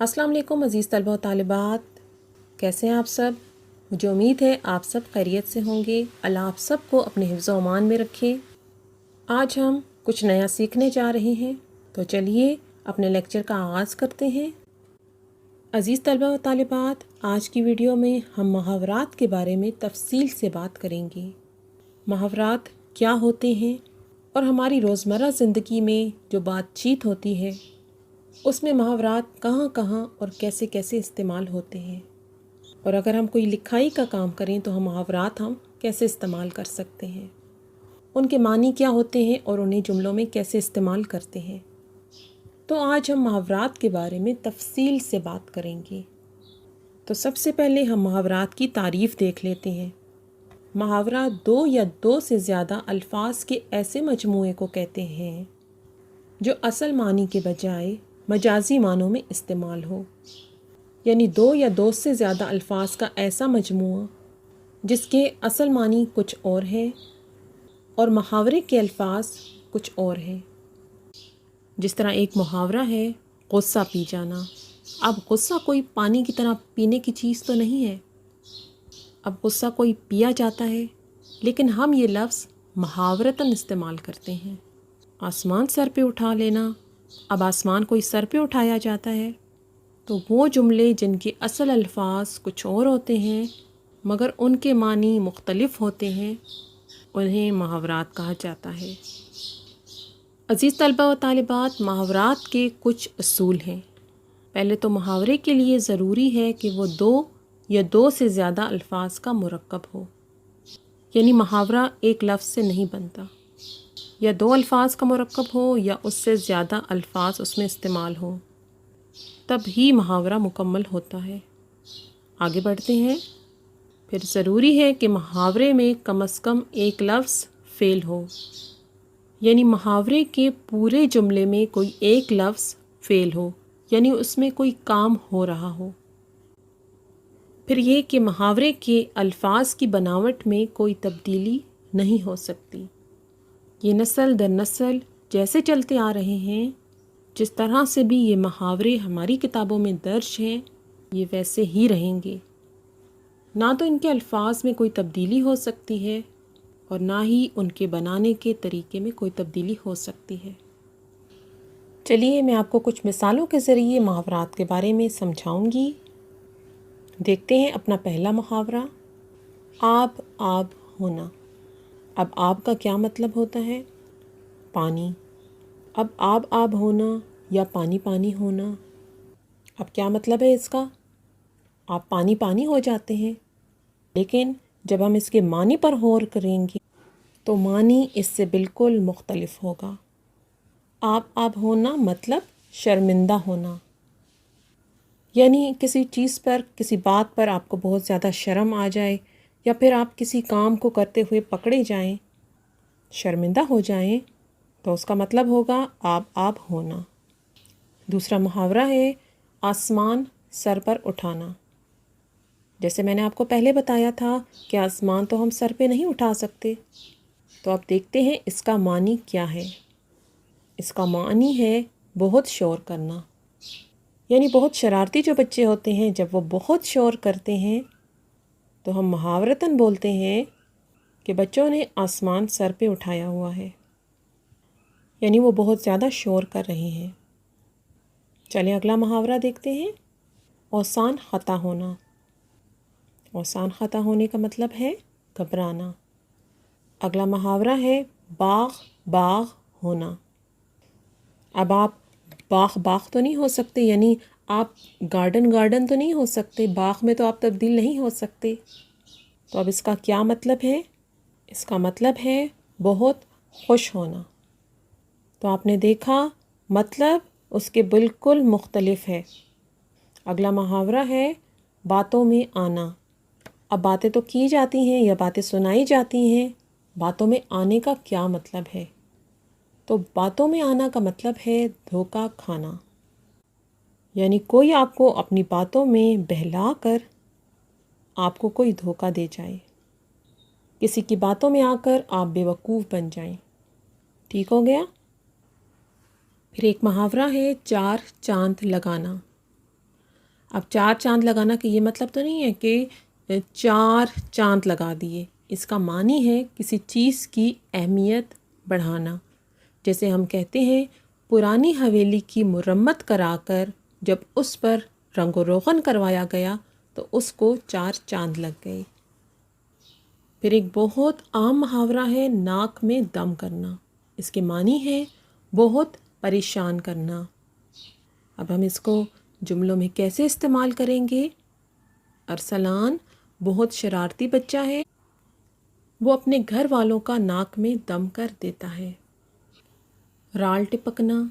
السلام علیکم عزیز طلبہ و طالبات، کیسے ہیں آپ سب؟ مجھے امید ہے آپ سب خیریت سے ہوں گے۔ اللہ آپ سب کو اپنے حفظ و امان میں رکھے۔ آج ہم کچھ نیا سیکھنے جا رہے ہیں، تو چلیے اپنے لیکچر کا آغاز کرتے ہیں۔ عزیز طلبہ و طالبات، آج کی ویڈیو میں ہم محاورات کے بارے میں تفصیل سے بات کریں گے۔ محاورات کیا ہوتے ہیں اور ہماری روزمرہ زندگی میں جو بات چیت ہوتی ہے اس میں محاورات کہاں کہاں اور کیسے کیسے استعمال ہوتے ہیں، اور اگر ہم کوئی لکھائی کا کام کریں تو محاورات ہم کیسے استعمال کر سکتے ہیں، ان کے معنی کیا ہوتے ہیں اور انہیں جملوں میں کیسے استعمال کرتے ہیں۔ تو آج ہم محاورات کے بارے میں تفصیل سے بات کریں گے۔ تو سب سے پہلے ہم محاورات کی تعریف دیکھ لیتے ہیں۔ محاورہ دو یا دو سے زیادہ الفاظ کے ایسے مجموعے کو کہتے ہیں جو اصل معنی کے بجائے مجازی معنوں میں استعمال ہو، یعنی دو یا دو سے زیادہ الفاظ کا ایسا مجموعہ جس کے اصل معنی کچھ اور ہیں اور محاورے کے الفاظ کچھ اور ہیں۔ جس طرح ایک محاورہ ہے غصہ پی جانا۔ اب غصہ کوئی پانی کی طرح پینے کی چیز تو نہیں ہے، اب غصہ کوئی پیا جاتا ہے، لیکن ہم یہ لفظ محاورتاً استعمال کرتے ہیں۔ آسمان سر پہ اٹھا لینا، اب آسمان کوئی سر پہ اٹھایا جاتا ہے، تو وہ جملے جن کے اصل الفاظ کچھ اور ہوتے ہیں مگر ان کے معنی مختلف ہوتے ہیں انہیں محاورات کہا جاتا ہے۔ عزیز طلبہ و طالبات، محاورات کے کچھ اصول ہیں۔ پہلے تو محاورے کے لیے ضروری ہے کہ وہ دو یا دو سے زیادہ الفاظ کا مرکب ہو، یعنی محاورہ ایک لفظ سے نہیں بنتا، یا دو الفاظ کا مرکب ہو یا اس سے زیادہ الفاظ اس میں استعمال ہوں، تب ہی محاورہ مکمل ہوتا ہے۔ آگے بڑھتے ہیں۔ پھر ضروری ہے کہ محاورے میں کم از کم ایک لفظ فعل ہو، یعنی محاورے کے پورے جملے میں کوئی ایک لفظ فعل ہو، یعنی اس میں کوئی کام ہو رہا ہو۔ پھر یہ کہ محاورے کے الفاظ کی بناوٹ میں کوئی تبدیلی نہیں ہو سکتی، یہ نسل در نسل جیسے چلتے آ رہے ہیں، جس طرح سے بھی یہ محاورے ہماری کتابوں میں درج ہیں، یہ ویسے ہی رہیں گے۔ نہ تو ان کے الفاظ میں کوئی تبدیلی ہو سکتی ہے اور نہ ہی ان کے بنانے کے طریقے میں کوئی تبدیلی ہو سکتی ہے۔ چلیے میں آپ کو کچھ مثالوں کے ذریعے محاورات کے بارے میں سمجھاؤں گی۔ دیکھتے ہیں اپنا پہلا محاورہ، آب آب ہونا۔ اب آب کا کیا مطلب ہوتا ہے؟ پانی۔ اب آب آب ہونا یا پانی پانی ہونا، اب کیا مطلب ہے اس کا؟ آپ پانی پانی ہو جاتے ہیں، لیکن جب ہم اس کے معنی پر غور کریں گے تو معنی اس سے بالکل مختلف ہوگا۔ آب آب ہونا مطلب شرمندہ ہونا، یعنی کسی چیز پر، کسی بات پر آپ کو بہت زیادہ شرم آ جائے، یا پھر آپ کسی کام کو کرتے ہوئے پکڑے جائیں، شرمندہ ہو جائیں، تو اس کا مطلب ہوگا آب آب ہونا۔ دوسرا محاورہ ہے آسمان سر پر اٹھانا۔ جیسے میں نے آپ کو پہلے بتایا تھا کہ آسمان تو ہم سر پہ نہیں اٹھا سکتے، تو اب دیکھتے ہیں اس کا معنی کیا ہے۔ اس کا معنی ہے بہت شور کرنا، یعنی بہت شرارتی جو بچے ہوتے ہیں جب وہ بہت شور کرتے ہیں تو ہم محاورتاً بولتے ہیں کہ بچوں نے آسمان سر پہ اٹھایا ہوا ہے، یعنی وہ بہت زیادہ شور کر رہے ہیں۔ چلیں اگلا محاورہ دیکھتے ہیں، اوسان خطا ہونا۔ اوسان خطا ہونے کا مطلب ہے گھبرانا۔ اگلا محاورہ ہے باغ باغ ہونا۔ اب آپ باغ باغ تو نہیں ہو سکتے، یعنی آپ گارڈن گارڈن تو نہیں ہو سکتے، باغ میں تو آپ تبدیل نہیں ہو سکتے، تو اب اس کا کیا مطلب ہے؟ اس کا مطلب ہے بہت خوش ہونا۔ تو آپ نے دیکھا مطلب اس کے بالکل مختلف ہے۔ اگلا محاورہ ہے باتوں میں آنا۔ اب باتیں تو کی جاتی ہیں یا باتیں سنائی جاتی ہیں، باتوں میں آنے کا کیا مطلب ہے؟ تو باتوں میں آنا کا مطلب ہے دھوکہ کھانا، یعنی کوئی آپ کو اپنی باتوں میں بہلا کر آپ کو کوئی دھوکہ دے جائے، کسی کی باتوں میں آ کر آپ بے وقوف بن جائیں۔ ٹھیک ہو گیا؟ پھر ایک محاورہ ہے چار چاند لگانا۔ اب 4 چاند لگانا کہ یہ مطلب تو نہیں ہے کہ 4 چاند لگا دیے، اس کا معنی ہے کسی چیز کی اہمیت بڑھانا۔ جیسے ہم کہتے ہیں پرانی حویلی کی مرمت کرا کر جب اس پر رنگ و روغن کروایا گیا تو اس کو 4 چاند لگ گئے۔ پھر ایک بہت عام محاورہ ہے ناک میں دم کرنا، اس کے معنی ہے بہت پریشان کرنا۔ اب ہم اس کو جملوں میں کیسے استعمال کریں گے؟ ارسلان بہت شرارتی بچہ ہے، وہ اپنے گھر والوں کا ناک میں دم کر دیتا ہے۔ رال ٹپکنا،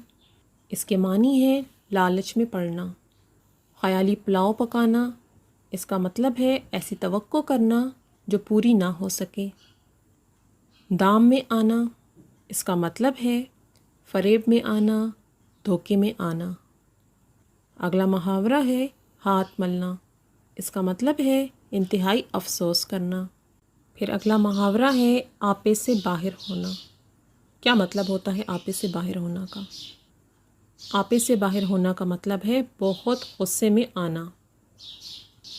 اس کے معنی ہے لالچ میں پڑنا۔ خیالی پلاؤ پکانا، اس کا مطلب ہے ایسی توقع کرنا جو پوری نہ ہو سکے۔ دام میں آنا، اس کا مطلب ہے فریب میں آنا، دھوکے میں آنا۔ اگلا محاورہ ہے ہاتھ ملنا، اس کا مطلب ہے انتہائی افسوس کرنا۔ پھر اگلا محاورہ ہے آپے سے باہر ہونا۔ کیا مطلب ہوتا ہے آپے سے باہر ہونا کا؟ آپے سے باہر ہونا کا مطلب ہے بہت غصے میں آنا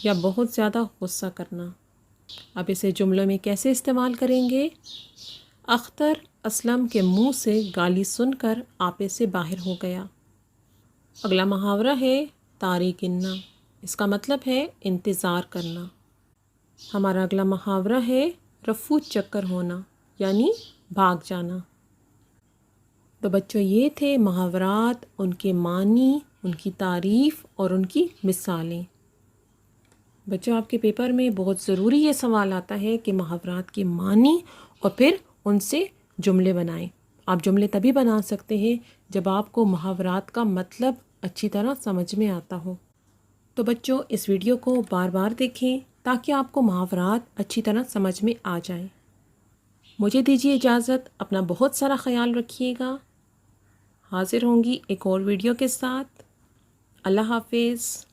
یا بہت زیادہ غصہ کرنا۔ اب اسے جملوں میں کیسے استعمال کریں گے؟ اختر اسلم کے منہ سے گالی سن کر آپے سے باہر ہو گیا۔ اگلا محاورہ ہے تارے گننا، اس کا مطلب ہے انتظار کرنا۔ ہمارا اگلا محاورہ ہے رفو چکر ہونا، یعنی بھاگ جانا۔ تو بچوں یہ تھے محاورات، ان کے معنی، ان کی تعریف اور ان کی مثالیں۔ بچوں آپ کے پیپر میں بہت ضروری یہ سوال آتا ہے کہ محاورات کے معنی اور پھر ان سے جملے بنائیں۔ آپ جملے تبھی بنا سکتے ہیں جب آپ کو محاورات کا مطلب اچھی طرح سمجھ میں آتا ہو۔ تو بچوں اس ویڈیو کو بار بار دیکھیں تاکہ آپ کو محاورات اچھی طرح سمجھ میں آ جائیں۔ مجھے دیجیے اجازت، اپنا بہت سارا خیال رکھیے گا۔ حاضر ہوں گی ایک اور ویڈیو کے ساتھ۔ اللہ حافظ۔